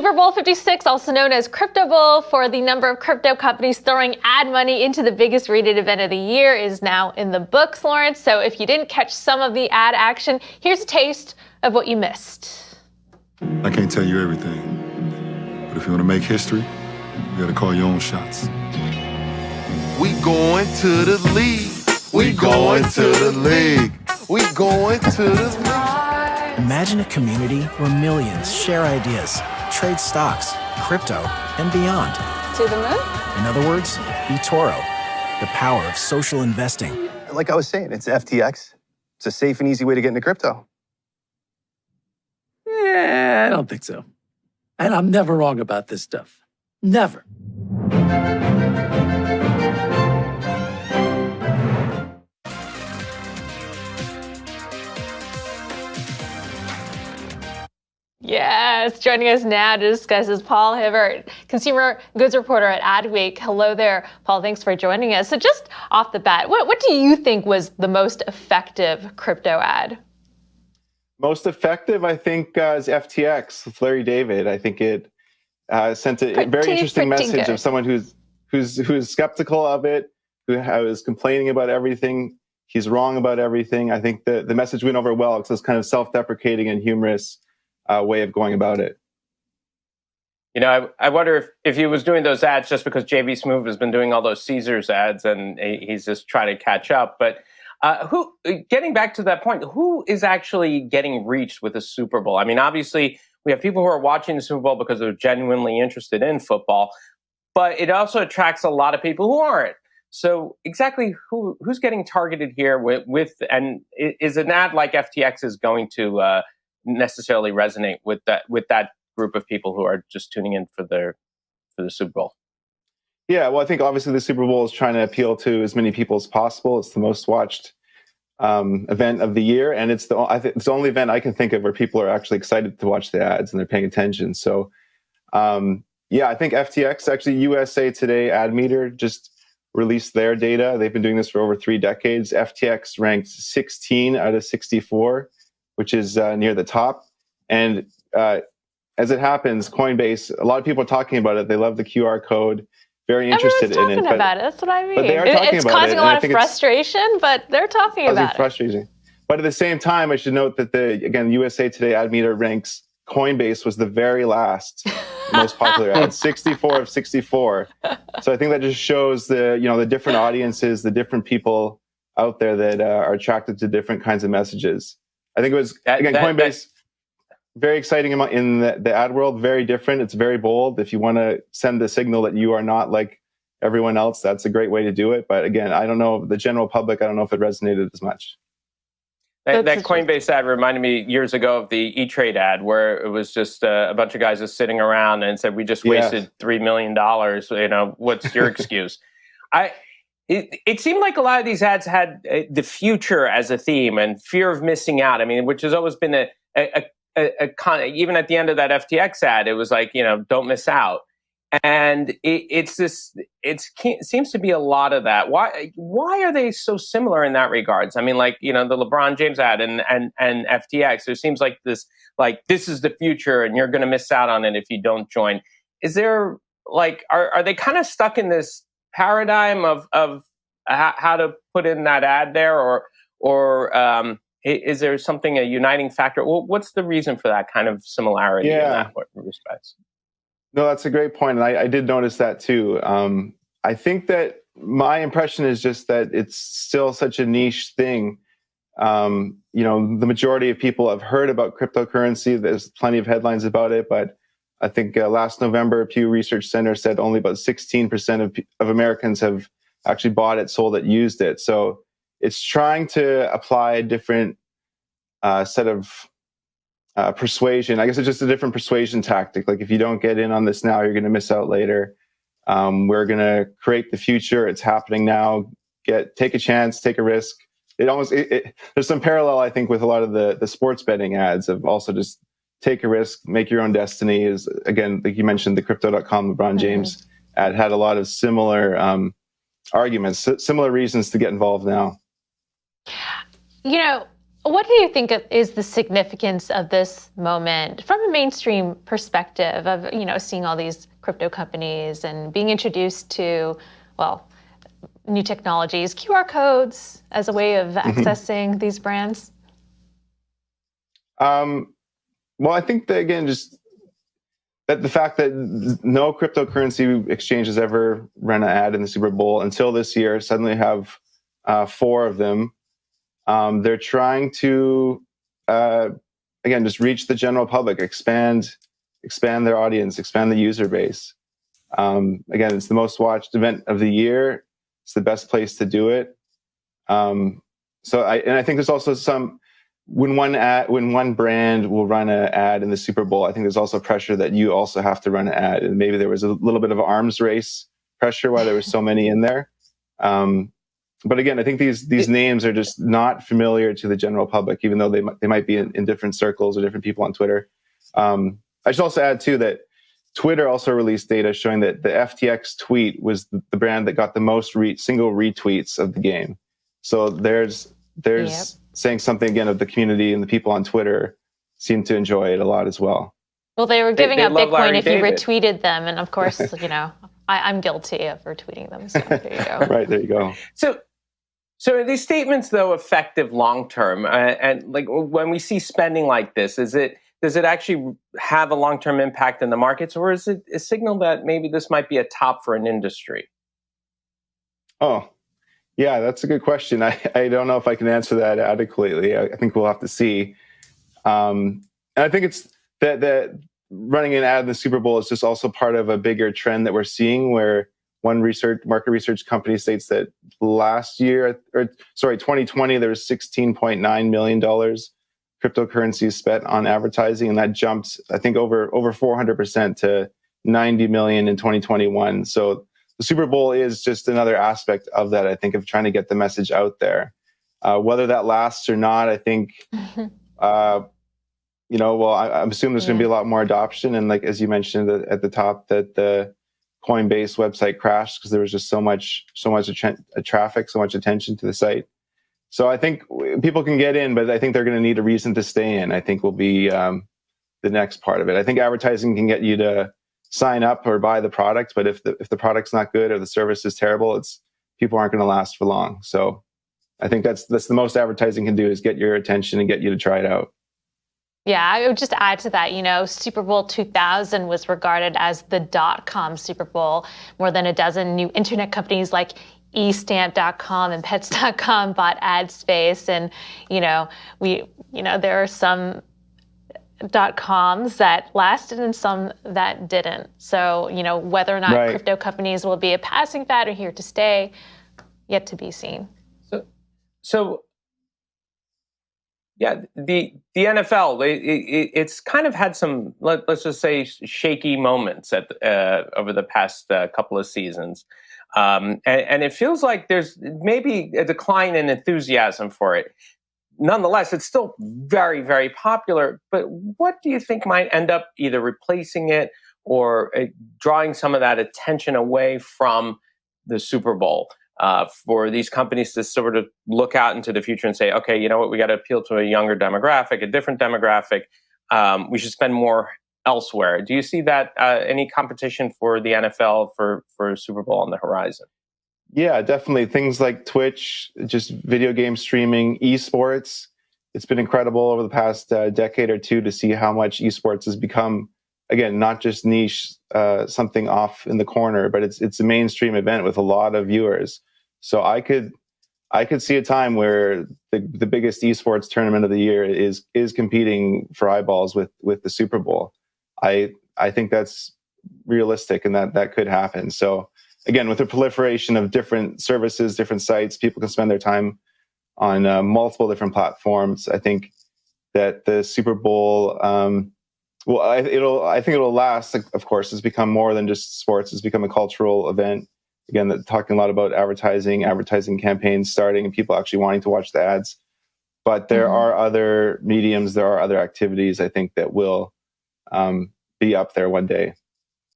Super Bowl 56, also known as Crypto Bowl, for the number of crypto companies throwing ad money into the biggest rated event of the year, is now in the books, Lawrence. So if you didn't catch some of the ad action, here's a taste of what you missed. I can't tell you everything, but if you want to make history, you got to call your own shots. We going to the league. We going to the league. We going to the league. Imagine a community where millions share ideas, trade stocks, crypto, and beyond. To the moon? In other words, eToro, the power of social investing. Like I was saying, it's FTX. It's a safe and easy way to get into crypto. I don't think so. And I'm never wrong about this stuff. Never. Yes, joining us now to discuss is Paul Hiebert, consumer goods reporter at Adweek. Hello there, Paul. Thanks for joining us. So just off the bat, what do you think was the most effective crypto ad? Most effective, I think, is FTX with Larry David. I think it sent a very interesting message of someone who's skeptical of it, who is complaining about everything. He's wrong about everything. I think the message went over well because it's kind of self-deprecating and humorous way of going about it. You know, I wonder if he was doing those ads just because JV Smoove has been doing all those Caesars ads and he's just trying to catch up. But getting back to that point, who is actually getting reached with the Super Bowl? I mean, obviously, we have people who are watching the Super Bowl because they're genuinely interested in football, but it also attracts a lot of people who aren't. So exactly who's getting targeted here with and is an ad like FTX is going to necessarily resonate with that group of people who are just tuning in for the Super Bowl? Yeah, well, I think obviously the Super Bowl is trying to appeal to as many people as possible. It's the most watched event of the year, and it's the only event I can think of where people are actually excited to watch the ads and they're paying attention. So, yeah, I think FTX, actually USA Today Ad Meter just released their data. They've been doing this for over 3 decades. FTX ranked 16 out of 64, which is near the top. And as it happens, Coinbase, a lot of people are talking about it. They love the QR code. Very interested in it. Everyone's talking about it. That's what I mean. But they are talking about it. It's causing a lot of frustration, but they're talking about it. Frustrating. But at the same time, I should note that again, USA Today Ad Meter ranks Coinbase was the very last most popular ad, 64 of 64. So I think that just shows the different audiences, the different people out there that are attracted to different kinds of messages. I think it was, Coinbase, very exciting in the ad world, very different. It's very bold. If you want to send the signal that you are not like everyone else, that's a great way to do it. But again, I don't know, the general public, I don't know if it resonated as much. That Coinbase ad reminded me years ago of the E-Trade ad, where it was just a bunch of guys just sitting around and said, we just wasted $3 million. You know, what's your excuse? It seemed like a lot of these ads had the future as a theme and fear of missing out. I mean, which has always been even at the end of that FTX ad, it was like, don't miss out. And it seems to be a lot of that. Why are they so similar in that regards? I mean, like, the LeBron James ad and FTX, there seems like this is the future and you're going to miss out on it if you don't join. Is there are they kind of stuck in this paradigm of how to put in that ad there, or is there something, a uniting factor? What's the reason for that kind of similarity in that respects? No, that's a great point. And I did notice that too. I think that my impression is just that it's still such a niche thing. The majority of people have heard about cryptocurrency. There's plenty of headlines about it, but I think last November, Pew Research Center said only about 16% of Americans have actually bought it, sold it, used it. So it's trying to apply a different set of persuasion. I guess it's just a different persuasion tactic. Like, if you don't get in on this now, you're going to miss out later. We're going to create the future. It's happening now. Take a chance, take a risk. There's some parallel, I think, with a lot of the sports betting ads of also just take a risk, make your own destiny. Is, again, like you mentioned, the Crypto.com LeBron James ad had a lot of similar arguments, similar reasons to get involved now. What do you think is the significance of this moment from a mainstream perspective of, seeing all these crypto companies and being introduced to, well, new technologies, QR codes as a way of accessing these brands? Well, I think that, again, just that the fact that no cryptocurrency exchange has ever run an ad in the Super Bowl until this year, suddenly have 4 of them. They're trying to, again, just reach the general public, expand their audience, expand the user base. Again, it's the most watched event of the year. It's the best place to do it. I think there's also when one brand will run an ad in the Super Bowl, I think there's also pressure that you also have to run an ad. And maybe there was a little bit of arms race pressure why there were so many in there. But again, I think these names are just not familiar to the general public, even though they might be in different circles or different people on Twitter. I should also add too that Twitter also released data showing that the FTX tweet was the brand that got the most single retweets of the game. So there's saying something again of the community, and the people on Twitter seem to enjoy it a lot as well. Well, they were giving out Bitcoin if you David. retweeted them, and of course, I'm guilty of retweeting them. So there you go. Right, there you go. So are these statements, though, effective long term? And like when we see spending like this, does it actually have a long term impact in the markets, or is it a signal that maybe this might be a top for an industry? Oh, yeah, that's a good question. I don't know if I can answer that adequately. I think we'll have to see. And I think it's that running an ad in the Super Bowl is just also part of a bigger trend that we're seeing, where one market research company states that last year, 2020, there was $16.9 million cryptocurrencies spent on advertising, and that jumped, I think, over 400% to 90 million in 2021. So the Super Bowl is just another aspect of that, I think, of trying to get the message out there. Whether that lasts or not, I think, I'm assuming there's going to be a lot more adoption. And like, as you mentioned at the top, that the Coinbase website crashed because there was just so much traffic, so much attention to the site. So I think people can get in, but I think they're going to need a reason to stay in, I think will be the next part of it. I think advertising can get you to sign up or buy the product, but if the product's not good or the service is terrible, people aren't going to last for long. So I think that's the most advertising can do, is get your attention and get you to try it out. Yeah, I would just add to that, Super Bowl 2000 was regarded as the .com Super Bowl. More than a dozen new internet companies like eStamp.com and Pets.com bought ad space. And, there are some .coms that lasted and some that didn't. So, whether or not crypto companies will be a passing fad or here to stay, yet to be seen. So yeah, the NFL, it's kind of had some, let's just say, shaky moments over the past couple of seasons. And it feels like there's maybe a decline in enthusiasm for it. Nonetheless, it's still very, very popular. But what do you think might end up either replacing it or drawing some of that attention away from the Super Bowl? For these companies to sort of look out into the future and say, okay, you know what, we got to appeal to a younger demographic, a different demographic. We should spend more elsewhere. Do you see that any competition for the NFL for Super Bowl on the horizon? Yeah, definitely. Things like Twitch, just video game streaming, esports. It's been incredible over the past decade or two to see how much esports has become, again, not just niche, something off in the corner, but it's a mainstream event with a lot of viewers. So I could see a time where the biggest esports tournament of the year is competing for eyeballs with the Super Bowl. I think that's realistic, and that could happen. So again, with the proliferation of different services, different sites, people can spend their time on multiple different platforms. I think that the Super Bowl, I think it'll last. Of course, it's become more than just sports. It's become a cultural event. Again, talking a lot about advertising campaigns starting, and people actually wanting to watch the ads. But there are other mediums, there are other activities, I think, that will be up there one day.